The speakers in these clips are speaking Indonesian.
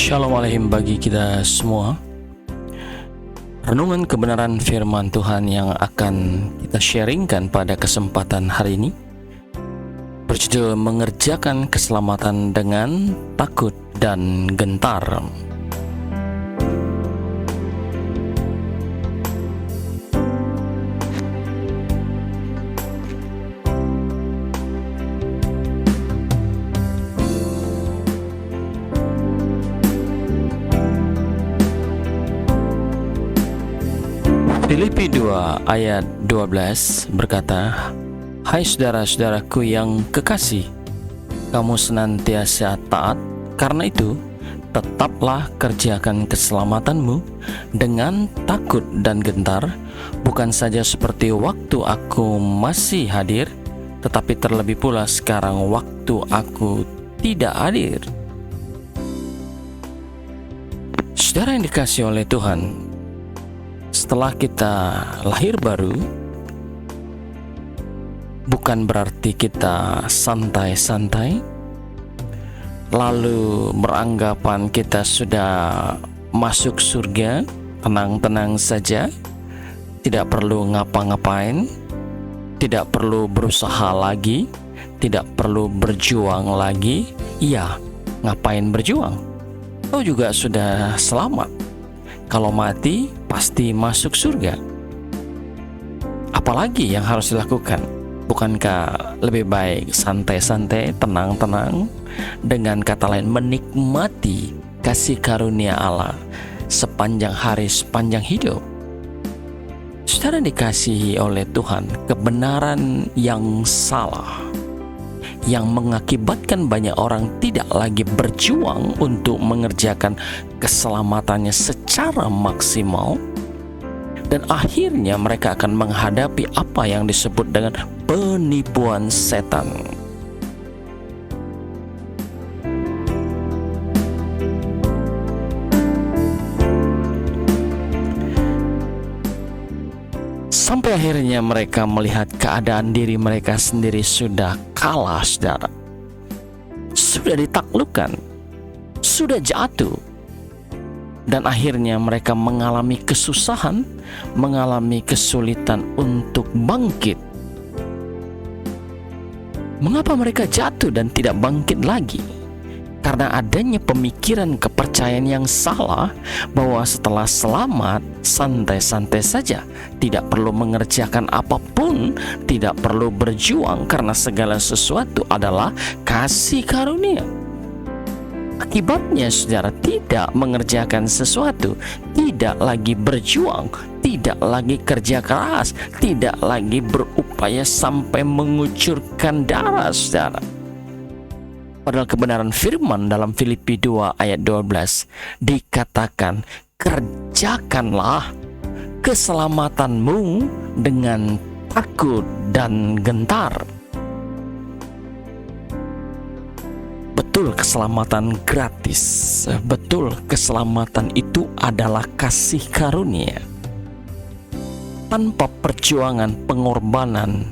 Shalom Aleichem bagi kita semua. Renungan kebenaran firman Tuhan yang akan kita sharingkan pada kesempatan hari ini berjudul mengerjakan keselamatan dengan takut dan gentar. Filipi 2 ayat 12 berkata, "Hai saudara-saudaraku yang kekasih, kamu senantiasa taat, karena itu tetaplah kerjakan keselamatanmu dengan takut dan gentar, bukan saja seperti waktu aku masih hadir, tetapi terlebih pula sekarang waktu aku tidak hadir." Saudara yang dikasihi oleh Tuhan, setelah kita lahir baru, bukan berarti kita santai-santai, lalu beranggapan kita sudah masuk surga, tenang-tenang saja, tidak perlu ngapa-ngapain, tidak perlu berusaha lagi, tidak perlu berjuang lagi. Iya, ngapain berjuang? Kau juga sudah selamat. Kalau mati, pasti masuk surga. Apalagi yang harus dilakukan? Bukankah lebih baik santai-santai, tenang-tenang, dengan kata lain menikmati kasih karunia Allah sepanjang hari, sepanjang hidup? Saudara dikasihi oleh Tuhan, kebenaran yang salah yang mengakibatkan banyak orang tidak lagi berjuang untuk mengerjakan keselamatannya secara maksimal, dan akhirnya mereka akan menghadapi apa yang disebut dengan penipuan setan. Sampai akhirnya mereka melihat keadaan diri mereka sendiri sudah kalah, saudara. Sudah ditaklukkan, sudah jatuh. Dan akhirnya mereka mengalami kesusahan, mengalami kesulitan untuk bangkit. Mengapa mereka jatuh dan tidak bangkit lagi? Karena adanya pemikiran kepercayaan yang salah bahwa setelah selamat santai-santai saja, tidak perlu mengerjakan apapun, tidak perlu berjuang karena segala sesuatu adalah kasih karunia. Akibatnya saudara tidak mengerjakan sesuatu, tidak lagi berjuang, tidak lagi kerja keras, tidak lagi berupaya sampai mengucurkan darah, saudara. Padahal kebenaran firman dalam Filipi 2 ayat 12 dikatakan, kerjakanlah keselamatanmu dengan takut dan gentar. Betul, keselamatan gratis. Betul, keselamatan itu adalah kasih karunia. Tanpa perjuangan pengorbanan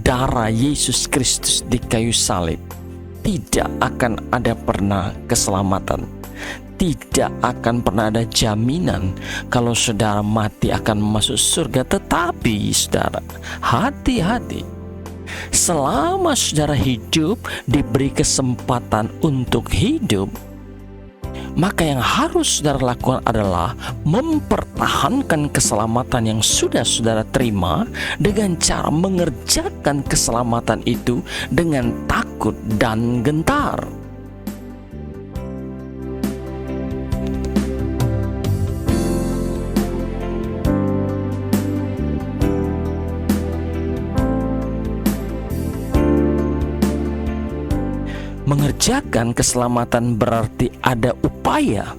darah Yesus Kristus di kayu salib, tidak akan ada pernah keselamatan. Tidak akan pernah ada jaminan kalau saudara mati akan masuk surga. Tetapi saudara, hati-hati. Selama saudara hidup, diberi kesempatan untuk hidup, maka yang harus saudara lakukan adalah mempertahankan keselamatan yang sudah saudara terima dengan cara mengerjakan keselamatan itu dengan takut dan gentar. Mengerjakan keselamatan berarti ada upaya,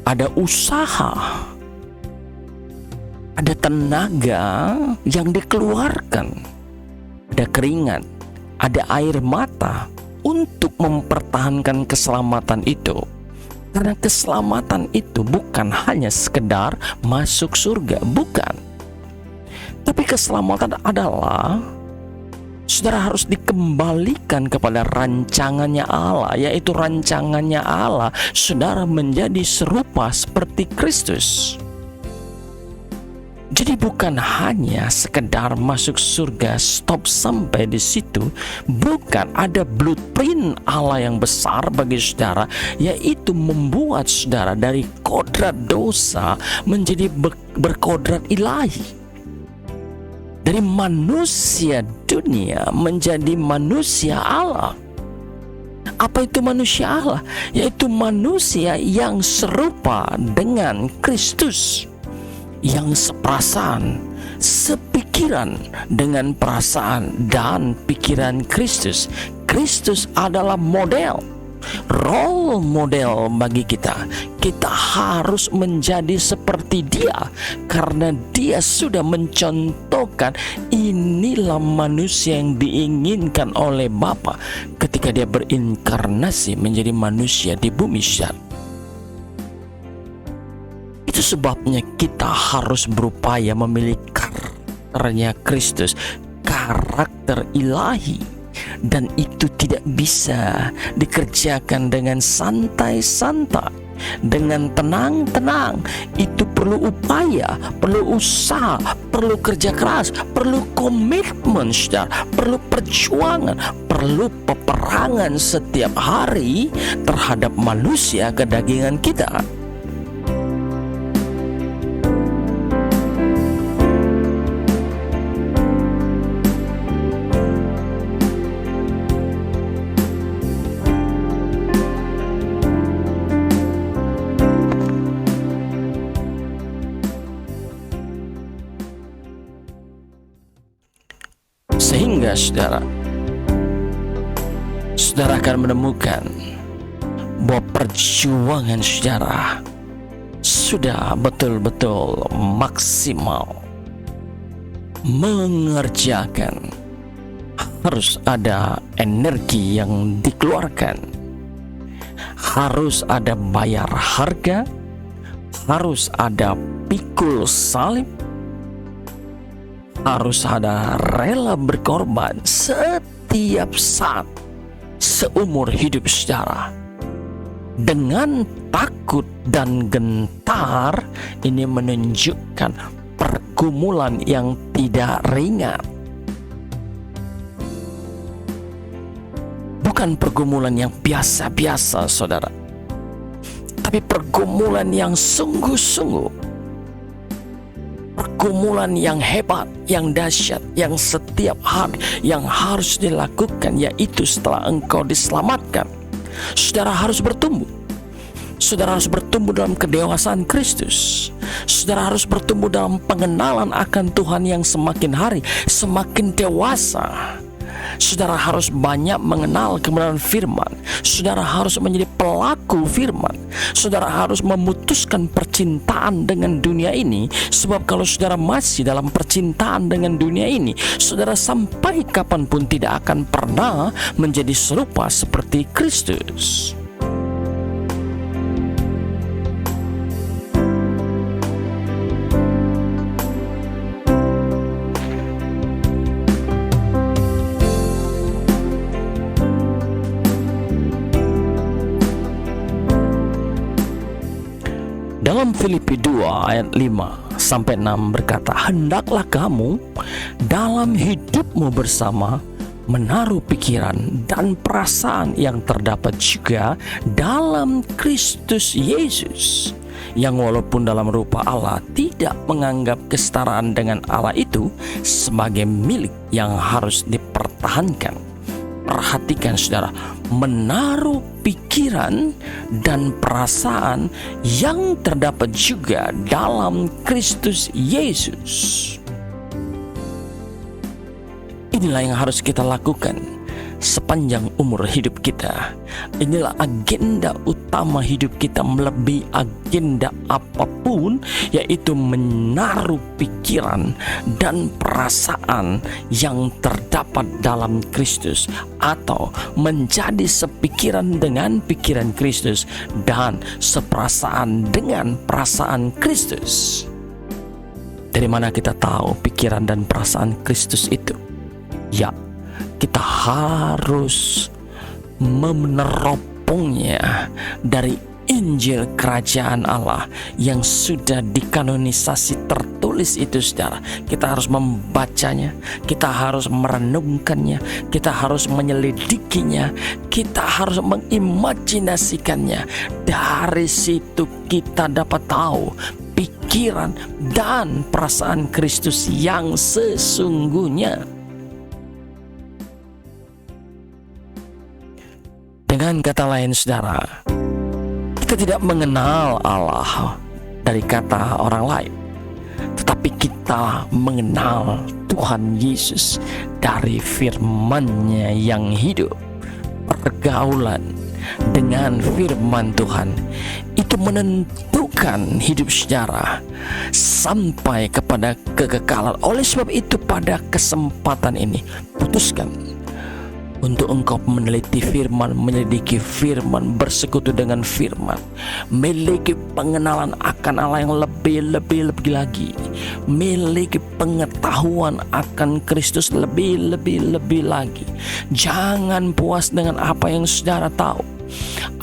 ada usaha, ada tenaga yang dikeluarkan, ada keringat, ada air mata untuk mempertahankan keselamatan itu. Karena keselamatan itu bukan hanya sekedar masuk surga, bukan. Tapi keselamatan adalah Saudara harus dikembalikan kepada rancangannya Allah, yaitu rancangannya Allah saudara menjadi serupa seperti Kristus. Jadi bukan hanya sekedar masuk surga, stop sampai di situ. Bukan, ada blueprint Allah yang besar bagi saudara, yaitu membuat saudara dari kodrat dosa menjadi berkodrat ilahi. Dari manusia dunia menjadi manusia Allah. Apa itu manusia Allah? Yaitu manusia yang serupa dengan Kristus, yang seperasaan, sepikiran dengan perasaan dan pikiran Kristus. Kristus adalah model, role model bagi kita. Kita harus menjadi seperti dia, karena dia sudah mencontohkan inilah manusia yang diinginkan oleh Bapa ketika dia berinkarnasi menjadi manusia di bumi syar. Itu sebabnya kita harus berupaya memiliki karakternya Kristus, karakter ilahi. Dan itu tidak bisa dikerjakan dengan santai-santai, dengan tenang-tenang. Itu perlu upaya, perlu usaha, perlu kerja keras, perlu komitmen, saudara, perlu perjuangan, perlu peperangan setiap hari terhadap manusia kedagingan kita. Sehingga saudara akan menemukan bahwa perjuangan saudara sudah betul-betul maksimal mengerjakan. Harus ada energi yang dikeluarkan, harus ada bayar harga, harus ada pikul salib, harus ada rela berkorban setiap saat seumur hidup saudara. Dengan takut dan gentar, ini menunjukkan pergumulan yang tidak ringan. Bukan pergumulan yang biasa-biasa, saudara, tapi pergumulan yang sungguh-sungguh. Pergumulan yang hebat, yang dahsyat, yang setiap hari yang harus dilakukan, yaitu setelah engkau diselamatkan, saudara harus bertumbuh. Saudara harus bertumbuh dalam kedewasaan Kristus. Saudara harus bertumbuh dalam pengenalan akan Tuhan yang semakin hari semakin dewasa. Saudara harus banyak mengenal kebenaran firman. Saudara harus menjadi pelaku firman. Saudara harus memutuskan percintaan dengan dunia ini. Sebab kalau saudara masih dalam percintaan dengan dunia ini, saudara sampai kapanpun tidak akan pernah menjadi serupa seperti Kristus. Dalam Filipi 2 ayat 5 sampai 6 berkata, hendaklah kamu dalam hidupmu bersama menaruh pikiran dan perasaan yang terdapat juga dalam Kristus Yesus, yang walaupun dalam rupa Allah tidak menganggap kesetaraan dengan Allah itu sebagai milik yang harus dipertahankan. Perhatikan saudara, menaruh pikiran dan perasaan yang terdapat juga dalam Kristus Yesus. Inilah yang harus kita lakukan sepanjang umur hidup kita. Inilah agenda utama hidup kita, melebihi agenda apapun, yaitu menaruh pikiran dan perasaan yang terdapat dalam Kristus, atau menjadi sepikiran dengan pikiran Kristus dan seperasaan dengan perasaan Kristus. Dari mana kita tahu pikiran dan perasaan Kristus itu? Ya, kita harus meneropongnya dari Injil Kerajaan Allah yang sudah dikanonisasi tertulis itu, saudara. Kita harus membacanya, kita harus merenungkannya, kita harus menyelidikinya, kita harus mengimajinasikannya. Dari situ kita dapat tahu pikiran dan perasaan Kristus yang sesungguhnya. Dengan kata lain, saudara, kita tidak mengenal Allah dari kata orang lain, tetapi kita mengenal Tuhan Yesus dari firman-Nya yang hidup. Pergaulan dengan firman Tuhan itu menentukan hidup saudara sampai kepada kekekalan. Oleh sebab itu, pada kesempatan ini putuskan untuk engkau meneliti firman, menyelidiki firman, bersekutu dengan firman, memiliki pengenalan akan Allah yang lebih lagi, memiliki pengetahuan akan Kristus lebih lagi. Jangan puas dengan apa yang saudara tahu.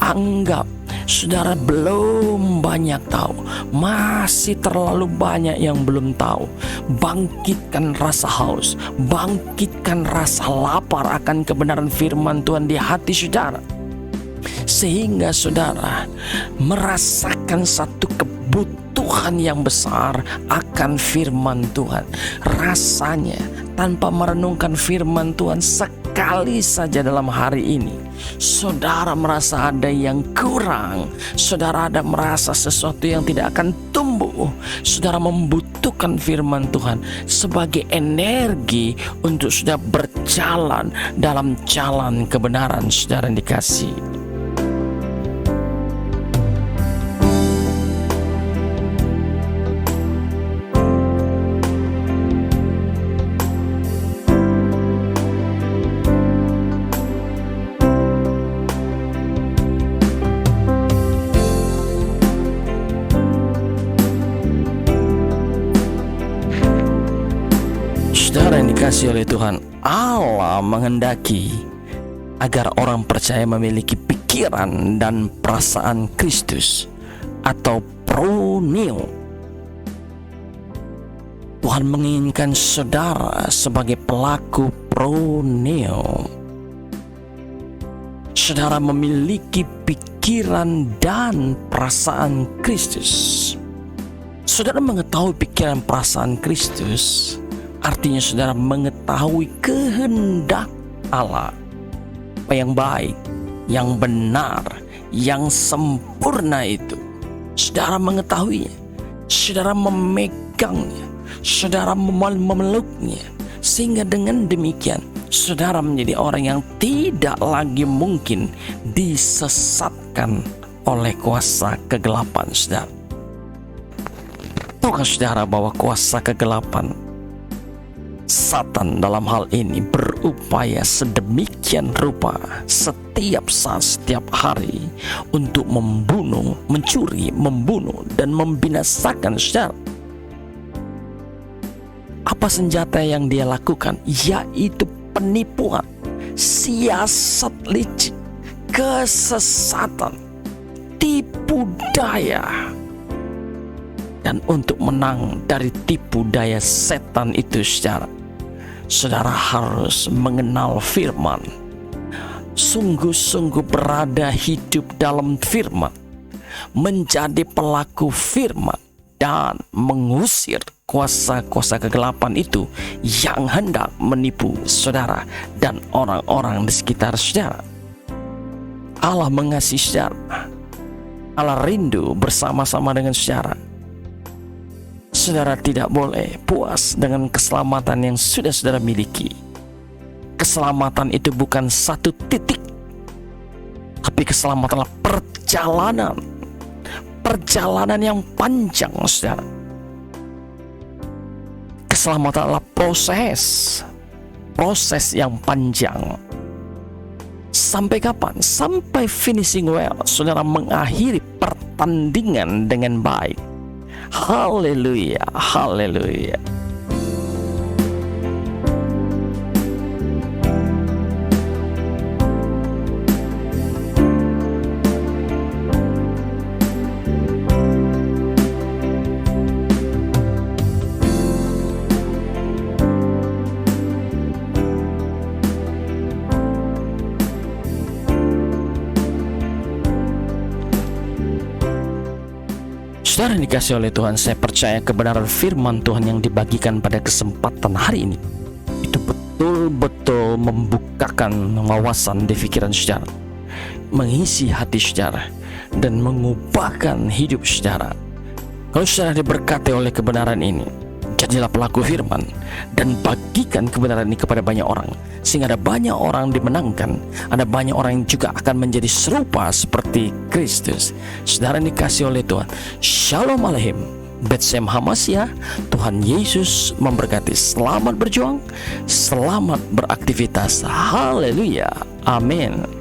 Anggap saudara belum banyak tahu, masih terlalu banyak yang belum tahu. Bangkitkan rasa haus, bangkitkan rasa lapar akan kebenaran firman Tuhan di hati saudara, sehingga saudara merasakan satu kebutuhan yang besar akan firman Tuhan. Rasanya tanpa merenungkan firman Tuhan sekali saja dalam hari ini, saudara merasa ada yang kurang, saudara ada merasa sesuatu yang tidak akan tumbuh. Saudara membutuhkan firman Tuhan sebagai energi untuk sudah berjalan dalam jalan kebenaran saudara yang dikasihi. Saudara yang dikasihi oleh Tuhan, Allah menghendaki agar orang percaya memiliki pikiran dan perasaan Kristus atau proneo. Tuhan menginginkan saudara sebagai pelaku proneo. Saudara memiliki pikiran dan perasaan Kristus. Saudara mengetahui pikiran perasaan Kristus, artinya saudara mengetahui kehendak Allah, apa yang baik, yang benar, yang sempurna itu. Saudara mengetahuinya, saudara memegangnya, saudara memeluknya, sehingga dengan demikian saudara menjadi orang yang tidak lagi mungkin disesatkan oleh kuasa kegelapan. Saudara, tahukah saudara bahwa kuasa kegelapan, Satan dalam hal ini, berupaya sedemikian rupa setiap saat, setiap hari untuk membunuh, mencuri, membunuh, dan membinasakan saudara. Apa senjata yang dia lakukan? Yaitu penipuan, siasat licik, kesesatan, tipu daya. Dan untuk menang dari tipu daya setan itu, saudara harus mengenal firman, sungguh-sungguh berada hidup dalam firman, menjadi pelaku firman, dan mengusir kuasa-kuasa kegelapan itu yang hendak menipu saudara dan orang-orang di sekitar saudara. Allah mengasihi saudara, Allah rindu bersama-sama dengan saudara. Saudara tidak boleh puas dengan keselamatan yang sudah saudara miliki. Keselamatan itu bukan satu titik, tapi keselamatan adalah perjalanan yang panjang, saudara. Keselamatan adalah proses yang panjang. Sampai kapan? Sampai finishing well, saudara mengakhiri pertandingan dengan baik. Haleluya, haleluya. Saudara yang dikasihi oleh Tuhan, saya percaya kebenaran firman Tuhan yang dibagikan pada kesempatan hari ini itu betul-betul membukakan wawasan di pikiran saudara, mengisi hati saudara, dan mengubahkan hidup saudara. Kalau saudara diberkati oleh kebenaran ini, jadilah pelaku firman dan bagikan kebenaran ini kepada banyak orang, sehingga ada banyak orang dimenangkan, ada banyak orang yang juga akan menjadi serupa seperti Kristus. Saudara yang dikasihi oleh Tuhan, Shalom Aleichem, Bet Shem Hamasya. Tuhan Yesus memberkati. Selamat berjuang, selamat beraktivitas. Haleluya, amin.